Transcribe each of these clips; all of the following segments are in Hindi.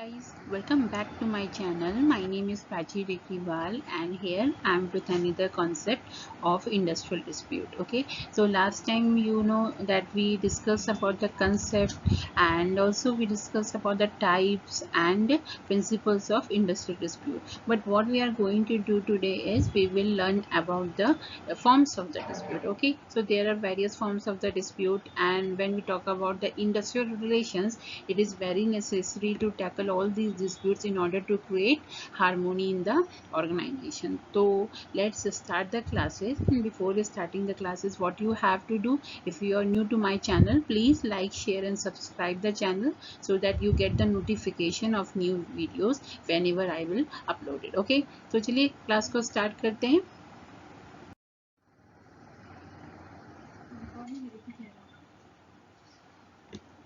guys, welcome back to my channel. My name is Prachi Rekriwal and here I am with another concept of industrial dispute. Okay, so last time you know that we discussed about the concept and also we discussed about the types and principles of industrial dispute. But what we are going to do today is we will learn about the forms of the dispute. Okay, so there are various forms of the dispute, and when we talk about the industrial relations, it is very necessary to tackle all these disputes in order to create harmony in the organization. So let's start the classes. And before starting the classes, what you have to do, if you are new to my channel, please like, share and subscribe the channel so that you get the notification of new videos whenever I will upload it. Okay, तो चलिए क्लास को स्टार्ट करते हैं.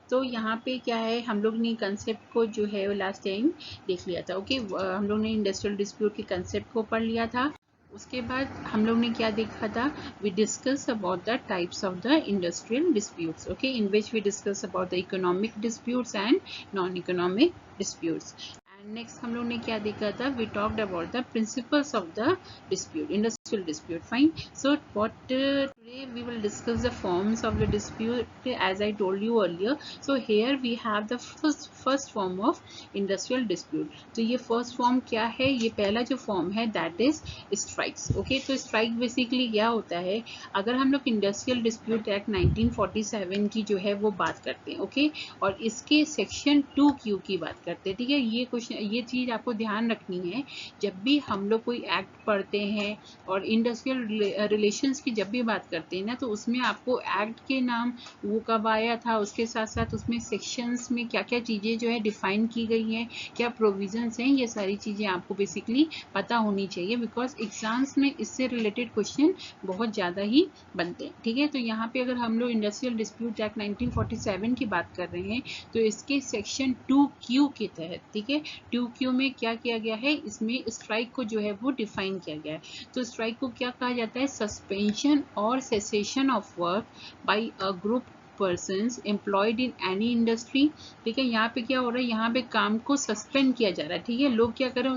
तो यहाँ पे क्या है, हम लोग ने कंसेप्ट को जो है वो लास्ट टाइम देख लिया था. ओके, हम लोग ने इंडस्ट्रियल डिस्प्यूट के कंसेप्ट को पढ़ लिया था. उसके बाद हम लोग ने क्या देखा था, we discuss about the types of the industrial disputes. Okay, in which we discuss about the economic disputes and non economic disputes. And next हम लोग ने क्या देखा था, we talked about the principles of the dispute, industrial dispute. Fine. So what today we will discuss the forms of the dispute as I told you earlier. So here we have the first form of industrial dispute. तो ये first form क्या है, ये पहला जो form है that is strikes. Okay, तो strike basically क्या होता है, अगर हम लोग इंडस्ट्रियल डिस्प्यूट एक्ट 1947 की जो है वो बात करते हैं. ओके, और इसके सेक्शन 2Q की बात करते हैं. ठीक है, ये क्वेश्चन, ये चीज आपको ध्यान रखनी है जब भी हम लोग कोई एक्ट पढ़ते हैं और इंडस्ट्रियल रिलेशंस की जब भी बात करते हैं ना, तो उसमें आपको एक्ट के नाम वो कब आया था, उसके साथ साथ उसमें सेक्शंस में क्या क्या चीज़ें जो है डिफाइन की गई हैं, क्या प्रोविजंस हैं, ये सारी चीज़ें आपको बेसिकली पता होनी चाहिए, बिकॉज एग्जाम्स में इससे रिलेटेड क्वेश्चन बहुत ज़्यादा ही बनते हैं. ठीक है, तो यहाँ पे अगर हम लोग इंडस्ट्रियल डिस्प्यूट एक्ट 1947 की बात कर रहे हैं तो इसके सेक्शन 2Q के तहत, ठीक है, 2Q में क्या किया गया है, इसमें स्ट्राइक को जो है वो डिफाइन किया गया है. तो स्ट्राइक को क्या कहा जाता है, सस्पेंशन और cessation of work by a group persons employed in any industry. ठीक है, यहाँ पे क्या हो रहा है, यहाँ पे काम को सस्पेंड किया जा रहा है. ठीक है, लोग क्या कर रहे हैं,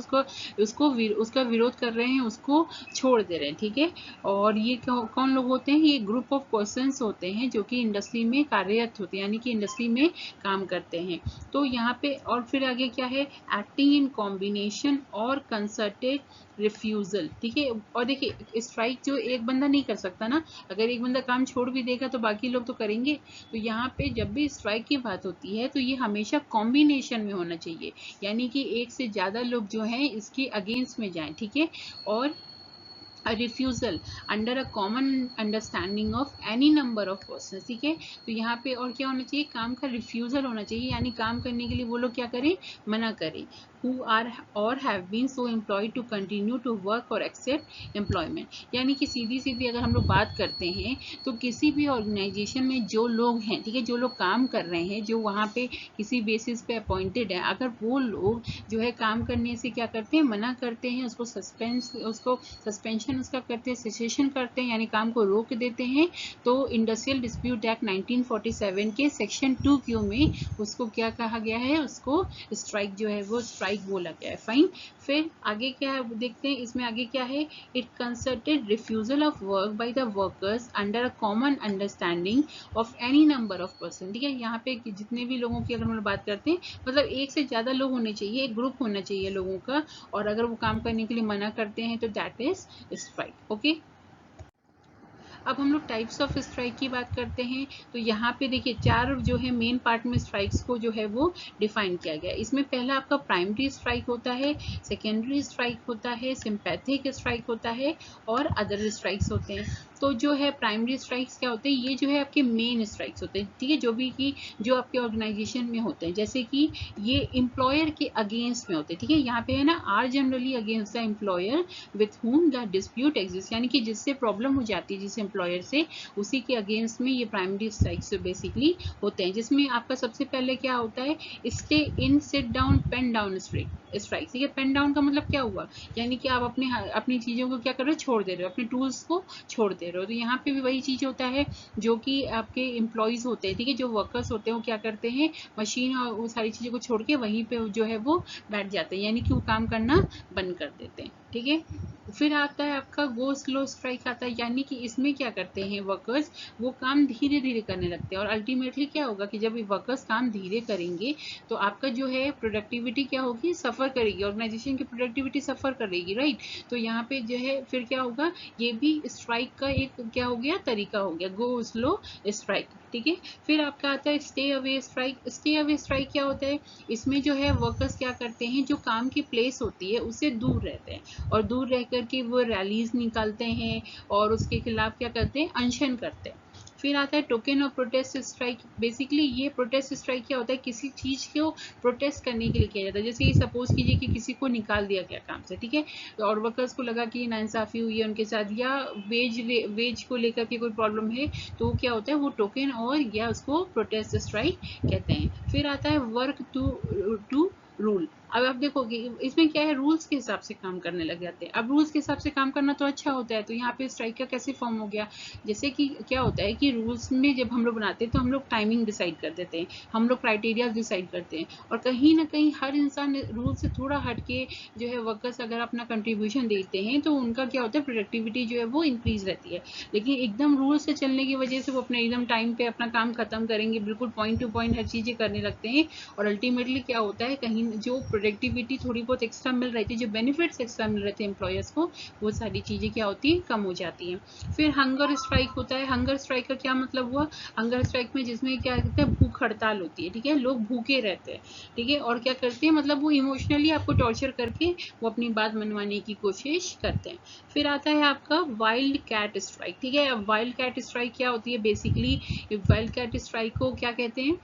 उसका विरोध कर रहे हैं, उसको छोड़ दे रहे हैं. ठीक है, और ये कौन लोग होते हैं, ये ग्रुप ऑफ पर्सन्स होते हैं जो कि इंडस्ट्री में कार्यरत होते हैं, यानी कि इंडस्ट्री में काम करते हैं. तो यहाँ पे और फिर आगे क्या है, एक्टिंग इन कॉम्बिनेशन और कंसर्टेड रिफ्यूजल. ठीक है, और देखिए स्ट्राइक जो एक बंदा नहीं कर सकता ना, अगर एक बंदा काम छोड़ भी देगा तो बाकी लोग तो करेंगे. तो यहाँ पे जब भी स्ट्राइक की बात होती है तो ये हमेशा कॉम्बिनेशन में होना चाहिए, यानी कि एक से ज़्यादा लोग जो हैं इसके अगेंस्ट में जाएं. ठीक है, और a refusal under a common understanding of any number of persons. ठीक है, तो यहाँ पे और क्या होना चाहिए, काम का रिफ्यूजल होना चाहिए, यानी काम करने के लिए वो लोग क्या करें, मना करें, who are or have been so employed to continue to work or accept employment. यानी कि सीधी सीधी अगर हम लोग बात करते हैं तो किसी भी ऑर्गेनाइजेशन में जो लोग हैं, ठीक है, जो लोग काम कर रहे हैं, जो वहाँ पे किसी बेसिस पे अपॉइंटेड है, अगर वो लोग जो है काम करने से क्या करते हैं, मना करते हैं, उसको सस्पेंशन उसका करते हैं, सेसेशन करते हैं, यानी काम को रोक देते हैं, तो इंडस्ट्रियल डिस्प्यूट एक्ट 1947 के सेक्शन 2Q में उसको क्या कहा गया है, उसको स्ट्राइक जो है वो स्ट्राइक बोला गया है. फाइन. फिर आगे क्या है देखते हैं, इसमें आगे क्या है, it concerted refusal of work by the workers under a common understanding of any number of person. ठीक है, यहाँ पे जितने भी लोगों की अगर हम बात करते हैं, मतलब एक से ज़्यादा लोग होने चाहिए, एक ग्रुप होना चाहिए लोगों का, और अगर वो काम करने के लिए मना करते हैं तो दैट इज स्ट्राइक. ओके, अब हम लोग टाइप्स ऑफ स्ट्राइक की बात करते हैं. तो यहाँ पे देखिए चार जो है मेन पार्ट में स्ट्राइक्स को जो है वो डिफाइन किया गया है. इसमें पहला आपका प्राइमरी स्ट्राइक होता है, सेकेंडरी स्ट्राइक होता है, सिंपैथिक स्ट्राइक होता है और अदर स्ट्राइक्स होते हैं. तो जो है प्राइमरी स्ट्राइक्स क्या होते हैं, ये जो है आपके मेन स्ट्राइक्स होते हैं. ठीक है, जो भी कि जो आपके ऑर्गेनाइजेशन में होते हैं, जैसे कि ये एम्प्लॉयर के अगेंस्ट में होते हैं. ठीक है, यहाँ पे है ना, are generally against the employer with whom the dispute exist, यानी कि जिससे प्रॉब्लम हो जाती है जिस एम्प्लॉयर से, उसी के अगेंस्ट में ये प्राइमरी स्ट्राइक्स बेसिकली होते हैं. जिसमें आपका सबसे पहले क्या होता है, stay in, sit down, pen down strike. ठीक है, पेन डाउन का मतलब क्या हुआ, यानी कि आप अपनी चीज़ों को क्या कर रहे हो, छोड़ दे रहे हो, अपने टूल्स को छोड़ दे रहे रहे हो। तो यहाँ पे भी वही चीज़ होता है, जो कि आपके एम्प्लॉयज़ होते हैं, ठीक है, जो वर्कर्स होते हैं वो क्या करते हैं, मशीन और वो सारी चीज़ों को छोड़ के वहीं पे जो है वो बैठ जाते हैं, यानी कि वो काम करना बंद कर देते हैं, ठीक है। फिर आता है आपका गो स्लो स्ट्राइक आता है, यानी कि इसमें क्या करते हैं वर्कर्स, वो काम धीरे धीरे करने लगते हैं, और अल्टीमेटली क्या होगा कि जब वर्कर्स काम धीरे करेंगे तो आपका जो है प्रोडक्टिविटी क्या होगी, सफ़र करेगी, ऑर्गेनाइजेशन की प्रोडक्टिविटी सफ़र करेगी, राइट। तो यहाँ पे जो है फिर क्या होगा, ये भी स्ट्राइक का एक क्या हो गया, तरीका हो गया, गो स्लो स्ट्राइक, ठीक है। फिर आपका आता है stay away strike. Stay away strike क्या होता है, इसमें जो है वर्कर्स क्या करते हैं, जो काम की प्लेस होती है उससे दूर रहते हैं, और दूर रह करके वो रैलीज निकालते हैं और उसके खिलाफ क्या करते हैं, अनशन करते हैं। फिर आता है token of protest strike. Basically ये प्रोटेस्ट स्ट्राइक क्या होता है, किसी चीज़ को प्रोटेस्ट करने के लिए किया जाता है। जैसे सपोज कीजिए कि किसी को निकाल दिया गया काम से, ठीक है, और वर्कर्स को लगा कि नाइंसाफ़ी हुई है उनके साथ, या वेज को लेकर के कोई प्रॉब्लम है, तो क्या होता है, वो टोकन और या उसको प्रोटेस्ट स्ट्राइक कहते हैं। फिर आता है वर्क टू रूल। अब आप देखोगे इसमें क्या है, रूल्स के हिसाब से काम करने लग जाते हैं। अब रूल्स के हिसाब से काम करना तो अच्छा होता है, तो यहाँ पे स्ट्राइक का कैसे फॉर्म हो गया, जैसे कि क्या होता है कि रूल्स में जब हम लोग बनाते हैं तो हम लोग टाइमिंग डिसाइड कर देते हैं, हम लोग क्राइटेरिया डिसाइड करते हैं, और कहीं ना कहीं हर इंसान रूल से थोड़ा हट के जो है वर्कर्स अगर अपना कंट्रीब्यूशन देते हैं तो उनका क्या होता है, प्रोडक्टिविटी जो है वो इंक्रीज रहती है। लेकिन एकदम रूल से चलने की वजह से वो अपने एकदम टाइम पे अपना काम खत्म करेंगे, बिल्कुल पॉइंट टू पॉइंट हर चीज़ें करने लगते हैं, और अल्टीमेटली क्या होता है, कहीं जो प्रोडक्टिविटी थोड़ी बहुत एक्स्ट्रा मिल रही थी, जो बेनिफिट्स एक्स्ट्रा मिल रहे थे एम्प्लॉयर्स को, वो सारी चीज़ें क्या होती हैं, कम हो जाती हैं। फिर हंगर स्ट्राइक होता है। हंगर स्ट्राइक का क्या मतलब हुआ, हंगर स्ट्राइक में जिसमें क्या कहते हैं, भूख हड़ताल होती है, ठीक है, लोग भूखे रहते हैं, ठीक है, और क्या करते हैं, मतलब वो इमोशनली आपको टॉर्चर करके वो अपनी बात मनवाने की कोशिश करते हैं। फिर आता है आपका वाइल्ड कैट स्ट्राइक, ठीक है। अब वाइल्ड कैट स्ट्राइक क्या होती है, बेसिकली वाइल्ड कैट स्ट्राइक को क्या कहते हैं,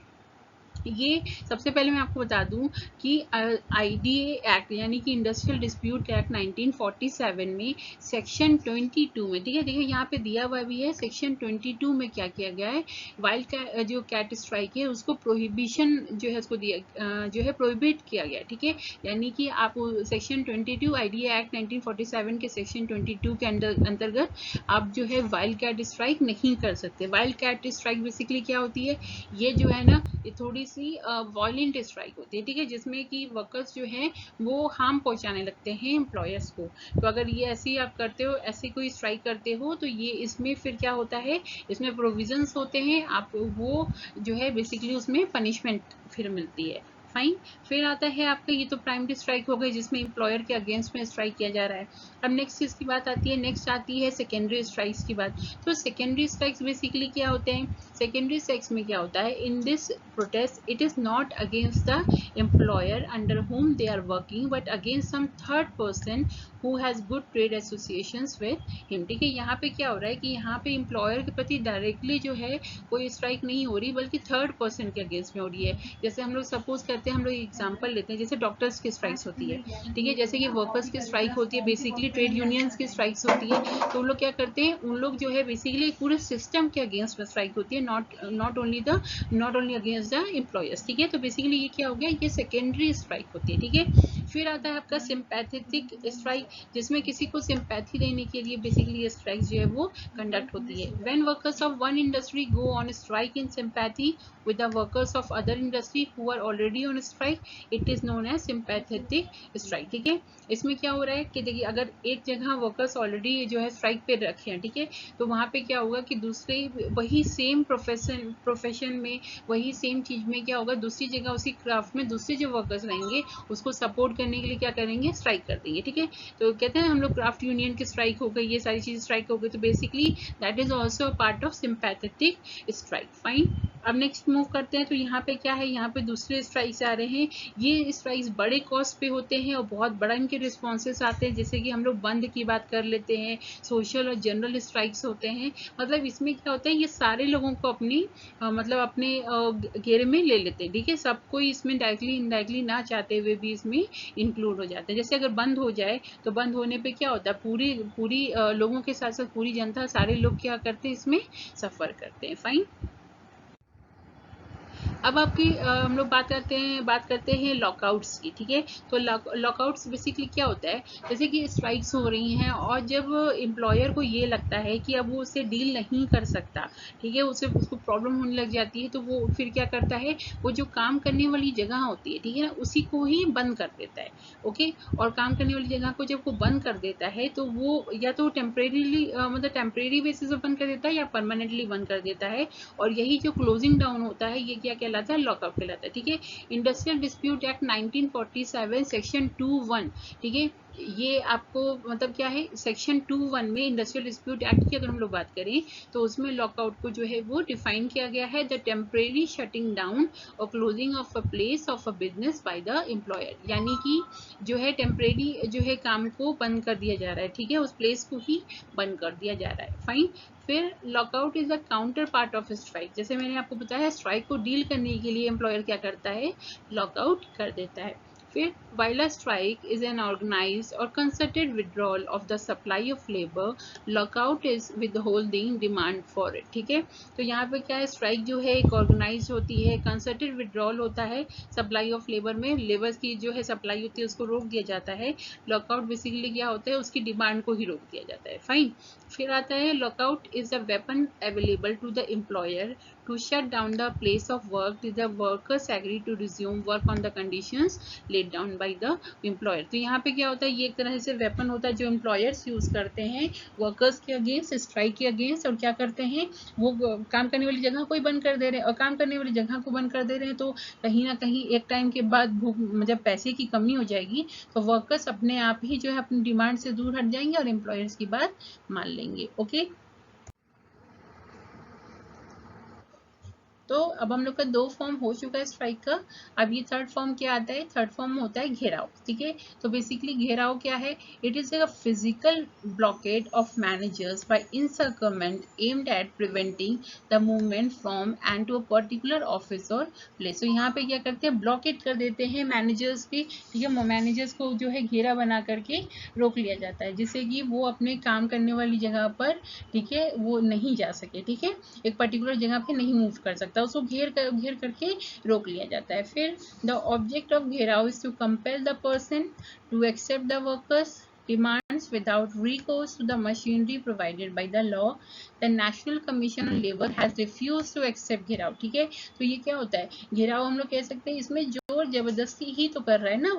ये सबसे पहले मैं आपको बता दूं कि आईडीए एक्ट यानी कि इंडस्ट्रियल डिस्प्यूट एक्ट 1947 में सेक्शन 22 में, ठीक है, देखिए यहाँ पे दिया हुआ भी है, सेक्शन 22 में क्या किया गया है, वाइल्ड जो कैट स्ट्राइक है उसको प्रोहिबिशन जो है उसको दिया जो है प्रोहिबिट किया गया, ठीक है। यानी कि आप सेक्शन 22 आईडीए एक्ट 1947 के सेक्शन 22 के अंतर्गत आप जो है वाइल्ड कैट स्ट्राइक नहीं कर सकते। वाइल्ड कैट स्ट्राइक बेसिकली क्या होती है, ये जो है ना, ये थोड़ी सी वॉयलेंट स्ट्राइक होती है, ठीक है, जिसमें कि वर्कर्स जो हैं वो हार्म पहुंचाने लगते हैं एम्प्लॉयर्स को। तो अगर ये ऐसी आप करते हो, ऐसी कोई स्ट्राइक करते हो, तो ये इसमें फिर क्या होता है, इसमें प्रोविजंस होते हैं, आप वो जो है बेसिकली उसमें पनिशमेंट फिर मिलती है, फाइन। फिर आता है आपका, ये तो प्राइमरी स्ट्राइक हो गई जिसमें एम्प्लॉयर के अगेंस्ट में स्ट्राइक किया जा रहा है। अब नेक्स्ट चीज़ की बात आती है, नेक्स्ट आती है सेकेंडरी स्ट्राइक्स की बात। तो सेकेंडरी स्ट्राइक्स बेसिकली क्या होते हैं, सेकेंडरी स्ट्राइक्स में क्या होता है, in this protest it is not against the employer under whom they are working but against some third person who has good trade associations with him, ठीक है। यहाँ पे क्या हो रहा है कि यहाँ पे एम्प्लॉयर के प्रति डायरेक्टली जो है कोई स्ट्राइक नहीं हो रही, बल्कि थर्ड पर्सन के अगेंस्ट में हो रही है। जैसे हम लोग सपोज करते हैं, हम लोग एग्जांपल लेते हैं, जैसे डॉक्टर्स की स्ट्राइक्स होती है, ठीक है, जैसे कि वर्कर्स की स्ट्राइक होती है, बेसिकली ट्रेड यूनियंस की स्ट्राइक्स होती है, तो उन लोग क्या करते हैं, उन लोग जो है बेसिकली पूरे सिस्टम के अगेंस्ट में स्ट्राइक होती है, not only against the employers, ठीक है। तो बेसिकली ये क्या हो गया, ये सेकेंडरी स्ट्राइक होती है, ठीक है। फिर आता है आपका सिंपैथेटिक स्ट्राइक, जिसमें किसी को सिंपैथी देने के लिए बेसिकली ये स्ट्राइक जो है वो कंडक्ट होती है। When workers of one industry go on strike in sympathy with the workers of other industry who are already on strike, it is known as sympathetic strike, ठीक है। इसमें क्या हो रहा है कि देखिए, अगर एक जगह वर्कर्स ऑलरेडी जो है स्ट्राइक पे रखे हैं, ठीक है, तो वहाँ पे क्या होगा कि दूसरे वही सेम प्रोफेशन में, वही सेम चीज़ में क्या होगा, दूसरी जगह उसी क्राफ्ट में दूसरे जो वर्कर्स रहेंगे उसको सपोर्ट करने के लिए क्या करेंगे, स्ट्राइक कर देंगे, ठीक है। तो कहते हैं हम लोग क्राफ्ट यूनियन की स्ट्राइक हो गई, ये सारी चीज़ स्ट्राइक हो गई, तो basically that is also a part of sympathetic strike, fine. अब नेक्स्ट मूव करते हैं, तो यहाँ पे क्या है, यहाँ पे दूसरे स्ट्राइक्स आ रहे हैं। ये स्ट्राइक्स बड़े कॉस्ट पे होते हैं और बहुत बड़ा इनके रिस्पॉन्सेस आते हैं, जैसे कि हम लोग बंद की बात कर लेते हैं, सोशल और जनरल स्ट्राइक्स होते हैं। मतलब इसमें क्या होता है, ये सारे लोगों को अपनी मतलब अपने घेरे में ले लेते हैं, ठीक है, सब कोई इसमें डायरेक्टली इनडायरेक्टली ना चाहते हुए भी इसमें इंक्लूड हो जाते हैं। जैसे अगर बंद हो जाए, तो बंद होने पे क्या होता है, पूरी लोगों के साथ साथ पूरी जनता, सारे लोग क्या करते हैं, इसमें सफ़र करते हैं, फाइन। अब आपकी हम लोग बात करते हैं लॉकआउट्स की, ठीक है। तो लॉकआउट्स बेसिकली क्या होता है, जैसे कि स्ट्राइक्स हो रही हैं और जब एम्प्लॉयर को ये लगता है कि अब वो उससे डील नहीं कर सकता, ठीक है, उसको प्रॉब्लम होने लग जाती है, तो वो फिर क्या करता है, वो जो काम करने वाली जगह होती है, ठीक है ना, उसी को ही बंद कर देता है। ओके, और काम करने वाली जगह को जब वो बंद कर देता है तो वो या तो टेम्परेरीली मतलब टेम्परेरी बेसिस पे बंद कर देता है या परमानेंटली बंद कर देता है। और यही जो क्लोजिंग डाउन होता है ये क्या कहलाता है, लॉकआउट कहलाता है, ठीक है। इंडस्ट्रियल डिस्प्यूट एक्ट 1947 सेक्शन 2(1), ठीक है, ये आपको मतलब क्या है, सेक्शन 2(1) में इंडस्ट्रियल डिस्प्यूट एक्ट की अगर हम लोग बात करें तो उसमें लॉकआउट को जो है वो डिफाइन किया गया है, द टेम्परेरी शटिंग डाउन और closing of a place of a business by the employer, यानी कि जो है टेम्परेरी जो है काम को बंद कर दिया जा रहा है, ठीक है, उस प्लेस को ही बंद कर दिया जा रहा है। फाइन। फिर lockout is the counter part of strike, जैसे मैंने आपको बताया स्ट्राइक को डील करने के लिए एम्प्लॉयर क्या करता है, लॉकआउट कर देता है। फिर while a strike is an organized or concerted withdrawal of the supply of labor, lockout is withholding demand for it, ठीक है। तो यहाँ पे क्या है, स्ट्राइक जो है एक ऑर्गेनाइज होती है, कंसर्टेड विड्रॉल होता है सप्लाई ऑफ लेबर में, लेबर की जो है सप्लाई होती है उसको रोक दिया जाता है। लॉकआउट बेसिकली क्या होता है, उसकी डिमांड को ही रोक दिया जाता है। फाइन। फिर आता है lockout is a weapon available to the employer to shut down the place of work till the workers agree to resume work on the conditions laid down by the employer। तो यहाँ पे क्या होता है, ये एक तरह से वेपन होता है जो एम्प्लॉयर्स यूज करते हैं वर्कर्स के अगेंस्ट, स्ट्राइक के अगेंस्ट, और क्या करते हैं वो काम करने वाली जगह को ही बंद कर दे रहे हैं, और काम करने वाली जगह को बंद कर दे रहे हैं तो कहीं ना कहीं एक टाइम के बाद जब पैसे की कमी हो जाएगी तो वर्कर्स अपने आप ही जो है अपनी डिमांड से दूर हट जाएंगे और एम्प्लॉयर्स की बात मान लेंगे। ओके, तो अब हम लोग का 2 फॉर्म हो चुका है स्ट्राइक का। अब ये थर्ड फॉर्म क्या आता है, थर्ड फॉर्म होता है घेराव, ठीक है। तो बेसिकली घेराव क्या है, it is a physical blockade of managers by encirclement aimed at preventing the movement from and to a particular office or place. तो यहाँ पे क्या करते हैं, ब्लॉकेट कर देते हैं मैनेजर्स की, ठीक है, मैनेजर्स को जो है घेरा बना करके रोक लिया जाता है जिससे कि वो अपने काम करने वाली जगह पर, ठीक है, वो नहीं जा सके, ठीक है, एक पर्टिकुलर जगह पे नहीं मूव कर सकता, उसको घेर करके रोक लिया जाता है। फिर the object of gherao is to compel the person to accept the workers demands without recourse to the machinery provided by the law. The National Commission on Labor has refused to accept घेराव, ठीक है। तो ये क्या होता है, घेराव हम लोग कह सकते हैं इसमें जोर जबरदस्ती ही तो कर रहा है ना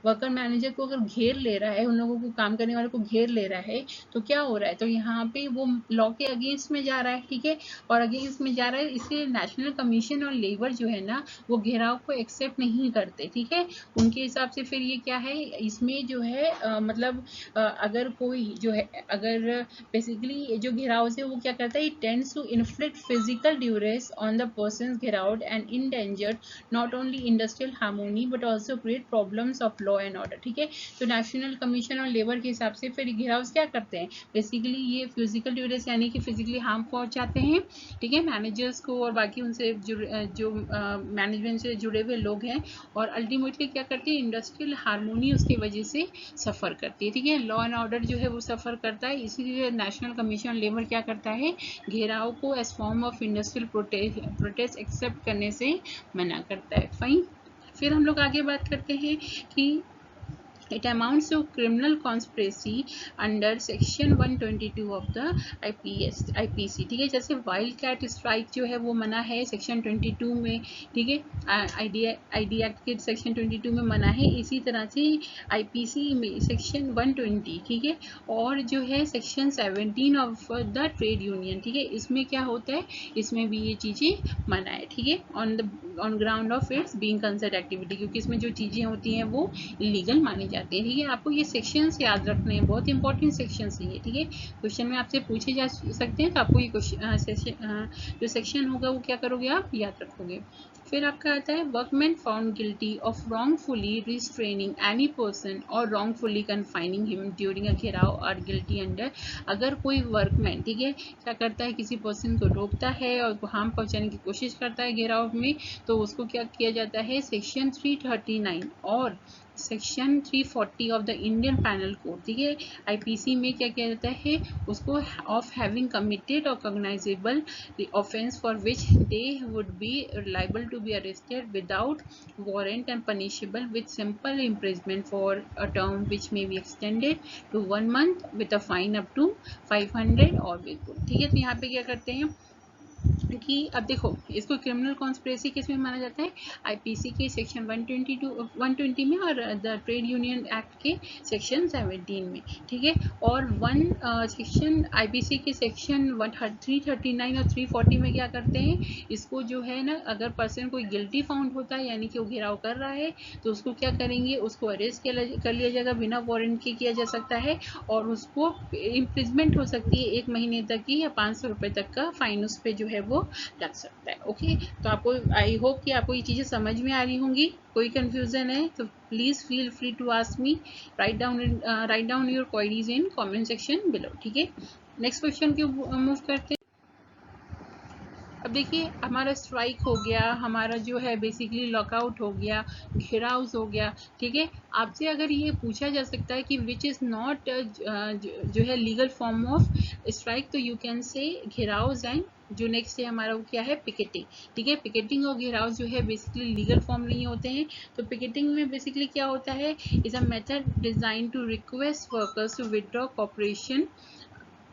वर्कर मैनेजर को अगर घेर ले रहा है, उन लोगों को काम करने वाले को घेर ले रहा है तो क्या हो रहा है, तो यहाँ पे वो लॉ के अगेंस्ट में जा रहा है, ठीक है, और अगेंस्ट में जा रहा है, इसलिए नेशनल कमीशन ऑन लेबर जो है ना वो घेराव को एक्सेप्ट नहीं करते, ठीक है। उनके हिसाब से फिर ये क्या है, इसमें जो है मतलब अगर कोई जो है, अगर बेसिकली जो घेराव से वो क्या करता है, it tends to inflict physical duress on the person gheraoed and endangered not only industrial harmony but also create problems of law and order, ठीक है। तो नेशनल कमीशन ऑन लेबर के हिसाब से फिर घेराव क्या करते हैं, बेसिकली ये फिजिकल ड्यूरेस यानी कि फिजिकली हार्म पहुंचाते हैं, ठीक है, मैनेजर्स को और बाकी उनसे जो मैनेजमेंट से जुड़े हुए लोग हैं, और अल्टीमेटली क्या करती है, इंडस्ट्रियल हार्मोनी उसकी वजह से सफ़र करती है, ठीक है, लॉ एंड ऑर्डर जो है वो सफ़र करता है। इसीलिए नेशनल कमीशन लेबर क्या करता है, घेराव को as form of industrial protest accept करने से मना करता है। फाइन। फिर हम लोग आगे बात करते हैं कि it amounts to criminal conspiracy under section 122 of the IPC, ठीक है, जैसे वाइल्ड कैट स्ट्राइक जो है वो मना है सेक्शन 22 में, ठीक है, आईडी एक्ट के सेक्शन 22 में मना है, इसी तरह से IPC में सेक्शन 120, ठीक है, और जो है section 17 of the trade union, ठीक है, इसमें क्या होता है, इसमें भी ये चीज़ें मना है, ठीक है, on ground of its being concert activity, क्योंकि इसमें जो चीज़ें होती हैं वो इलीगल मानी जाती है, ठीक है। आपको ये सेक्शंस याद रखने हैं, बहुत इंपॉर्टेंट सेक्शंस हैं ये, ठीक है, क्वेश्चन में आपसे पूछे जा सकते हैं, तो आपको ये जो सेक्शन होगा वो क्या करोगे, आप याद रखोगे। फिर आपका आता है workman found guilty of wrongfully restraining any person or wrongfully confining him during a घेराव और गिल्टी अंडर, अगर कोई वर्कमैन, ठीक है, क्या करता है, किसी पर्सन को रोकता है और उसको हार्म पहुंचाने की कोशिश करता है घेराव में, तो उसको क्या किया जाता है, सेक्शन 339 और section 340 of the Indian penal code, ठीक है। आईपीसी में क्या किया जाता है उसको, of having committed or cognizable offence for which they would be liable to be arrested without warrant and punishable with simple imprisonment for a term which may be extended to 1 month with a fine up to 500 और बिल्कुल, ठीक है। तो यहाँ पे क्या करते हैं कि अब देखो इसको क्रिमिनल कॉन्स्पिरेसी किस में माना जाता है, आईपीसी के सेक्शन 120 में और द ट्रेड यूनियन एक्ट के सेक्शन 17 में, ठीक है। और सेक्शन आईपीसी के सेक्शन 339 और 340 में क्या करते हैं, इसको जो है ना, अगर पर्सन कोई गिल्टी फाउंड होता है यानी कि वो घेराव कर रहा है तो उसको क्या करेंगे, उसको अरेस्ट कर लिया जाएगा, बिना वारंट के किया जा सकता है और उसको इम्प्रिजमेंट हो सकती है 1 महीने तक की या 500 रुपये तक का फाइन उस पर जो है वो लग सकता है। ओके, तो आपको आई होप कि आपको ये चीज़ें समझ में आ रही होंगी। कोई कंफ्यूजन है तो please feel free to ask me, write down your queries in comment section below, ठीक है। नेक्स्ट क्वेश्चन की मूव करते हैं। अब देखिए हमारा स्ट्राइक हो गया, हमारा जो है बेसिकली लॉकआउट हो गया, घेराव हो गया, ठीक है। आपसे अगर ये पूछा जा सकता है कि विच इज़ नॉट जो है लीगल फॉर्म ऑफ स्ट्राइक, तो यू कैन से घेराव एंड जो नेक्स्ट है हमारा वो क्या है, पिकेटिंग, ठीक है। पिकेटिंग और घेराव जो है बेसिकली लीगल फॉर्म नहीं होते हैं। तो पिकेटिंग में बेसिकली क्या होता है, is a method design to request workers to withdraw cooperation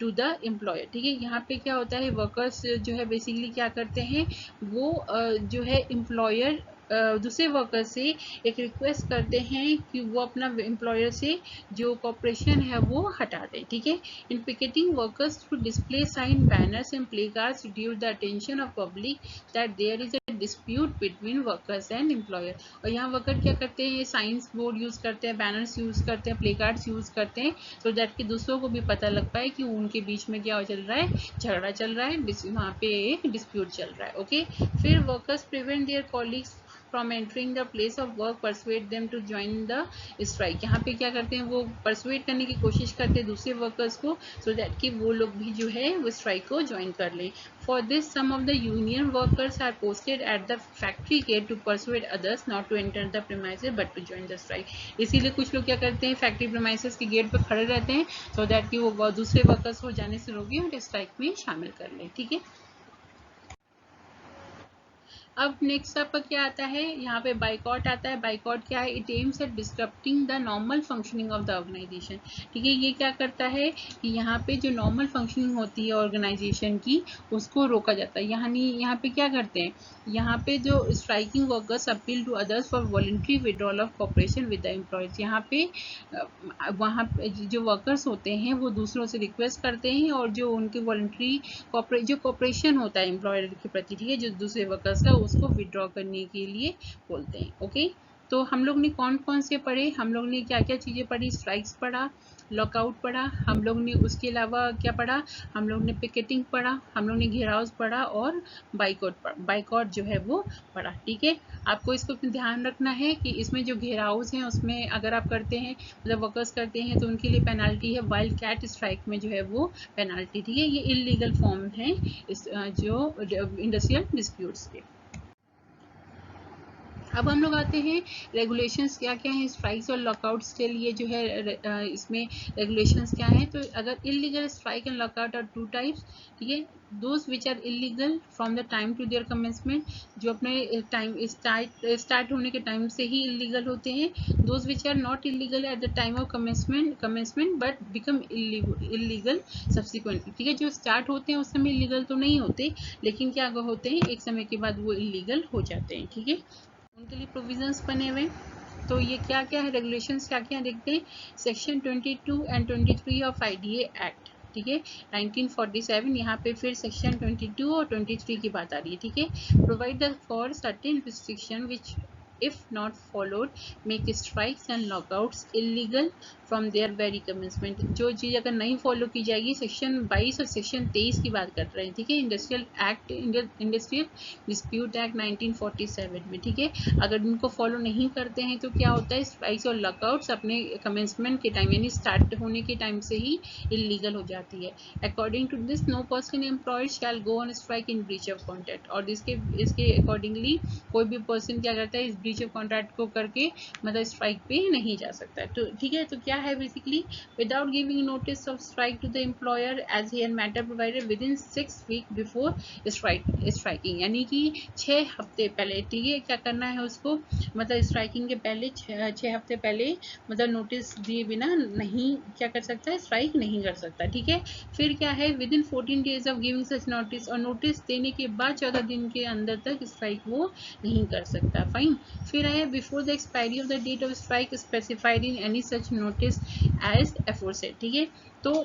to the employer, ठीक है। यहाँ पे क्या होता है, वर्कर्स जो है बेसिकली क्या करते हैं, वो जो है एम्प्लॉयर दूसरे वर्कर से एक रिक्वेस्ट करते हैं कि वो अपना एम्प्लॉयर से जो कॉपरेशन है वो हटा दें, ठीक है। In picketing workers to display sign banners and placards due the attention of public that there is a dispute between workers and employer. और यहाँ वर्कर क्या करते हैं, साइंस बोर्ड यूज करते हैं, बैनर्स यूज करते हैं, प्ले कार्ड्स यूज करते हैं, सो दैट कि दूसरों को भी पता लग पाए कि उनके बीच में क्या चल रहा है, झगड़ा चल रहा है, वहाँ पे एक डिस्प्यूट चल रहा है। ओके, फिर workers prevent their colleagues from entering the place of work, persuade them to join the strike. यहाँ पे क्या करते हैं, वो परसुएड करने की कोशिश करते हैं दूसरे वर्कर्स को, सो दैट कि वो लोग भी जो है वो स्ट्राइक को ज्वाइन कर लें। For this, some of the union workers are posted at the factory gate to persuade others not to enter the premises but to join the strike. इसीलिए कुछ लोग क्या करते हैं, फैक्ट्री प्रेमाइसेस के गेट पर खड़े रहते हैं, सो दैट कि वो दूसरे वर्कर्स को जाने से रोके और स्ट्राइक में शामिल कर लें, ठीक है। अब नेक्स्ट आपका क्या आता है, यहाँ पे बाइकॉट आता है। बाइकॉट क्या है, it aims at disturbing the normal functioning of the organisation, ठीक है। ये क्या करता है कि यहाँ पे जो नॉर्मल फंक्शनिंग होती है ऑर्गेनाइजेशन की उसको रोका जाता है। यहाँ पे क्या करते हैं, यहाँ पे जो striking workers appeal to others for voluntary withdrawal of cooperation with the employees. यहाँ पे वहाँ पे जो वर्कर्स होते हैं वो दूसरों से रिक्वेस्ट करते हैं और जो उनके वॉलंटरी जो कॉपरेशन होता है एम्प्लॉयर के प्रति, ठीक है, जो दूसरे वर्कर्स का, उसको विड्रॉ करने के लिए बोलते हैं। ओके, तो हम लोग ने कौन कौन से पढ़े, हम लोग ने क्या क्या चीज़ें पढ़ी, स्ट्राइक्स पढ़ा, लॉकआउट पढ़ा, हम लोग ने उसके अलावा क्या पढ़ा, हम लोग ने पिकेटिंग पढ़ा, हम लोग ने घेराव पढ़ा और बाइकॉट जो है वो पढ़ा, ठीक है। आपको इसको ध्यान रखना है कि इसमें जो घेराव हैं उसमें अगर आप करते हैं, मतलब वर्कर्स करते हैं, तो उनके लिए पेनाल्टी है। वाइल्ड कैट स्ट्राइक में जो है वो पेनाल्टी, ठीक है। ये इलीगल फॉर्म है इस जो इंडस्ट्रियल डिस्प्यूट्स के। अब हम लोग आते हैं रेगुलेशंस क्या क्या हैं स्ट्राइक्स और लॉकआउट्स के लिए, जो है इसमें रेगुलेशंस क्या हैं। तो अगर illegal strike and lockout are two types, ठीक है। Those which are illegal from the time to their commencement, जो अपने टाइम स्टार्ट होने के टाइम से ही इलीगल होते हैं। Those which are not illegal at the time of commencement but become illegal subsequently, ठीक है। जो स्टार्ट होते हैं उस समय इलीगल तो नहीं होते, लेकिन क्या होते हैं, एक समय के बाद वो इलीगल हो जाते हैं, ठीक है। उनके लिए प्रोविजंस बने हुए। तो ये क्या क्या है, रेगुलेशंस क्या क्या देखते हैं। Section 22 and 23 of IDA act, ठीक है, 1947। यहाँ पे फिर सेक्शन 22 और 23 की बात आ रही है, ठीक है। Provide for certain restriction which if not followed make strikes and lockouts illegal from their very commencement। जो चीज़ अगर नहीं फॉलो की जाएगी, सेक्शन 22 और सेक्शन 23 की बात कर रहे हैं, ठीक है, इंडस्ट्रियल डिस्प्यूट एक्ट 1947 में, ठीक है। अगर इनको फॉलो नहीं करते हैं तो क्या होता है, स्ट्राइक्स और लॉकआउट्स अपने कमेंसमेंट के टाइम यानी स्टार्ट होने के टाइम से ही इलीगल हो जाती है। According to this no person employed shall go on strike in breach of contract. और इसके अकॉर्डिंगली कोई भी पर्सन क्या करता है, इस ब्रीच ऑफ कॉन्ट्रैक्ट को करके मतलब स्ट्राइक पे नहीं जा सकता। तो ठीक है, तो क्या है basically, without giving notice of strike to the employer as ही एंड मैटर provided within 6 week before striking, यानी कि 6 हफ्ते पहले, ठीक है, क्या करना है उसको, मतलब स्ट्राइकिंग के पहले 6 हफ्ते पहले मतलब नोटिस दिए बिना नहीं क्या कर सकता है, स्ट्राइक नहीं कर सकता। ठीक है, फिर क्या है, with in 14 days of giving such notice, और नोटिस देने के बाद 14 दिन के अंदर तक स्ट्राइक वो नहीं कर सकता। फाइन। फिर है before the expiry of the date of strike specified in any such notice as aforesaid. ठीक है, तो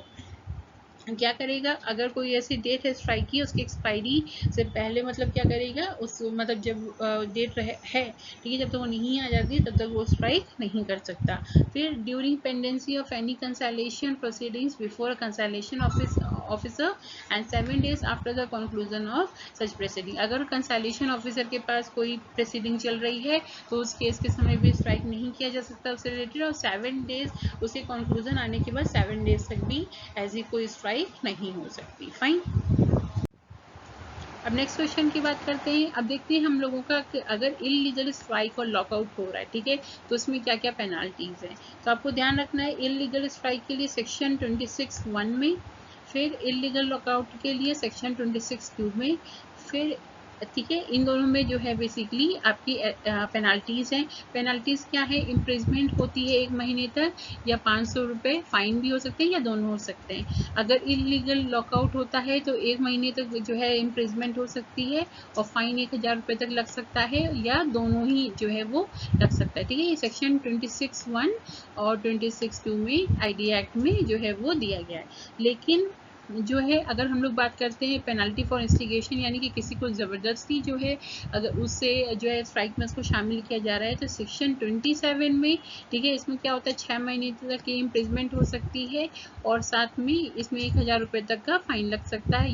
क्या करेगा, अगर कोई ऐसी डेट है स्ट्राइक की, उसकी एक्सपायरी से पहले मतलब क्या करेगा, उस मतलब जब डेट है, ठीक है, जब तक वो नहीं आ जाती तब तक वो स्ट्राइक नहीं कर सकता। फिर during pendency of any consolation proceedings before consolation officer and 7 days after the conclusion of such proceeding, अगर कंसलेशन ऑफिसर के पास कोई प्रोसीडिंग चल रही है तो उस केस के समय भी स्ट्राइक नहीं किया जा सकता उससे रिलेटेड, और 7 days उसके कंक्लूजन आने के बाद 7 days तक भी ऐसी कोई स्ट्राइक नहीं हो सकती। फाइन। अब नेक्स्ट क्वेश्चन की बात करते हैं। अब देखते हैं हम लोगों का कि अगर इलीगल स्ट्राइक और लॉकआउट हो रहा है, ठीक है, तो उसमें क्या क्या पेनाल्टीज हैं। तो आपको ध्यान रखना है, इलीगल स्ट्राइक के लिए सेक्शन 26(1) में, फिर इलीगल लॉकआउट के लिए सेक्शन 26(2) में, फिर ठीक है, इन दोनों में जो है बेसिकली आपकी पेनाल्टीज हैं। पेनाल्टीज क्या है, इम्प्रिजमेंट होती है 1 महीने तक, या 500 रुपये फाइन भी हो सकते हैं, या दोनों हो सकते हैं। अगर इलीगल लॉकआउट होता है तो 1 महीने तक जो है इम्प्रिजमेंट हो सकती है, और फाइन 1000 रुपये तक लग सकता है, या दोनों ही जो है वो लग सकता है। ठीक है, ये सेक्शन 26(1) और 26(2) में आईडी एक्ट में जो है वो दिया गया है। लेकिन जो है अगर हम लोग बात करते हैं पेनल्टी फॉर इंस्टिगेशन, यानी कि किसी को ज़बरदस्ती जो है अगर उससे जो है स्ट्राइक में उसको शामिल किया जा रहा है, तो सेक्शन 27 में, ठीक है, इसमें क्या होता है, 6 महीने तक की इम्प्रिजमेंट हो सकती है, और साथ में इसमें 1000 रुपये तक का फाइन लग सकता है,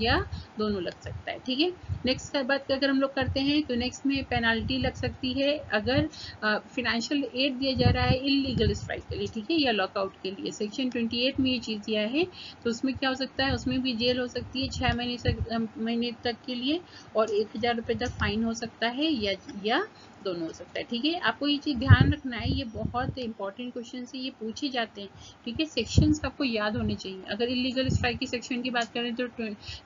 या दोनों लग सकता है। ठीक है, नेक्स्ट बात अगर हम लोग करते हैं तो नेक्स्ट में पेनल्टी लग सकती है अगर फिनेंशियल एड दिया जा रहा है इलीगल स्ट्राइक के लिए, ठीक है, या लॉकआउट के लिए। सेक्शन 28 में ये चीज़ दिया है, तो उसमें क्या हो सकता है, उसमें भी जेल हो सकती है 6 महीने तक के लिए, और 1000 रुपये तक फाइन हो सकता है, या दोनों हो सकता है। ठीक है, आपको ये चीज़ ध्यान रखना है, ये बहुत इंपॉर्टेंट क्वेश्चन है, ये पूछे जाते हैं। ठीक है, सेक्शंस आपको याद होने चाहिए। अगर इलीगल स्ट्राइक की सेक्शन की बात करें तो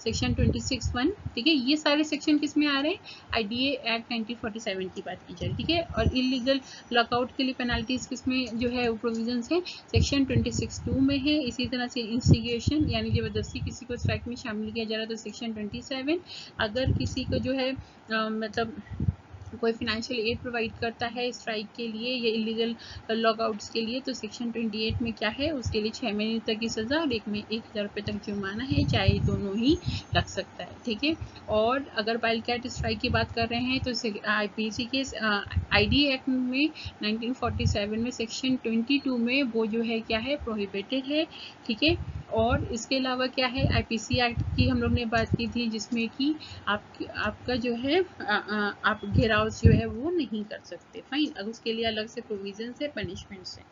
सेक्शन 26(1), ठीक है, ये सारे सेक्शन किस में आ रहे हैं, आईडीए एक्ट 1947 की बात की जाए। ठीक है, और इलीगल लॉकआउट के लिए पेनल्टीज किस में जो है प्रोविजंस है, सेक्शन 26(2) में है। इसी तरह से इंस्टिगेशन यानी जबरदस्ती किसी को स्ट्राइक में शामिल किया जा रहा है तो सेक्शन 27। अगर किसी को जो है मतलब कोई फिनेंशियल एड प्रोवाइड करता है स्ट्राइक के लिए या इलीगल लॉकआउट्स के लिए, तो सेक्शन 28 में क्या है, उसके लिए 6 महीने तक की सज़ा और 1000 रुपये तक जुर्माना है, चाहे दोनों ही लग सकता है। ठीक है, और अगर वाइल्ड कैट स्ट्राइक की बात कर रहे हैं तो आईपीसी के आईडी एक्ट में 1947 में सेक्शन 22 में वो जो है क्या है, प्रोहिबिटेड है। ठीक है, और इसके अलावा क्या है, आईपीसी एक्ट की हम लोग ने बात की थी, जिसमें कि आपका जो है आप घेराव जो है वो नहीं कर सकते। फाइन, अब उसके लिए अलग से प्रोविजन है, पनिशमेंट्स हैं।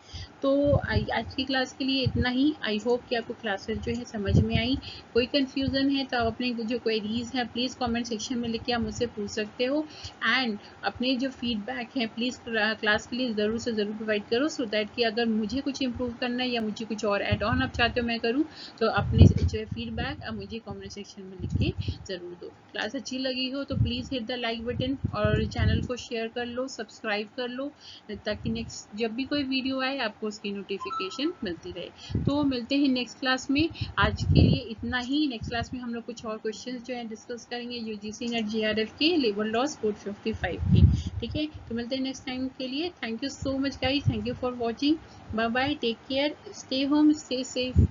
तो आज की क्लास के लिए इतना ही। आई होप कि आपको क्लासेस जो है समझ में आई। कोई कन्फ्यूज़न है तो आप अपने जो क्वेरीज हैं प्लीज़ कमेंट सेक्शन में लिख के आप मुझसे पूछ सकते हो, एंड अपने जो फीडबैक है प्लीज़ क्लास के लिए ज़रूर से ज़रूर प्रोवाइड करो, सो दैट कि अगर मुझे कुछ इम्प्रूव करना है या मुझे कुछ और एड ऑन आप चाहते हो मैं करूँ, तो अपने जो है फीडबैक आप मुझे कमेंट सेक्शन में लिख के ज़रूर दो। क्लास अच्छी लगी हो तो please hit the like button, और चैनल को शेयर कर लो, सब्सक्राइब कर लो, ताकि नेक्स्ट जब भी कोई वीडियो आए आपको उसकी नोटिफिकेशन मिलती रहे। तो मिलते हैं नेक्स्ट क्लास में। आज के लिए इतना ही। नेक्स्ट क्लास में हम लोग कुछ और क्वेश्चंस जो है डिस्कस करेंगे यूजीसी नेट जीआरएफ के लेबर लॉस कोड 55 के। ठीक है, तो मिलते हैं नेक्स्ट टाइम के लिए। Thank you so much guys, thank you for watching, bye bye, take care, stay home, stay safe.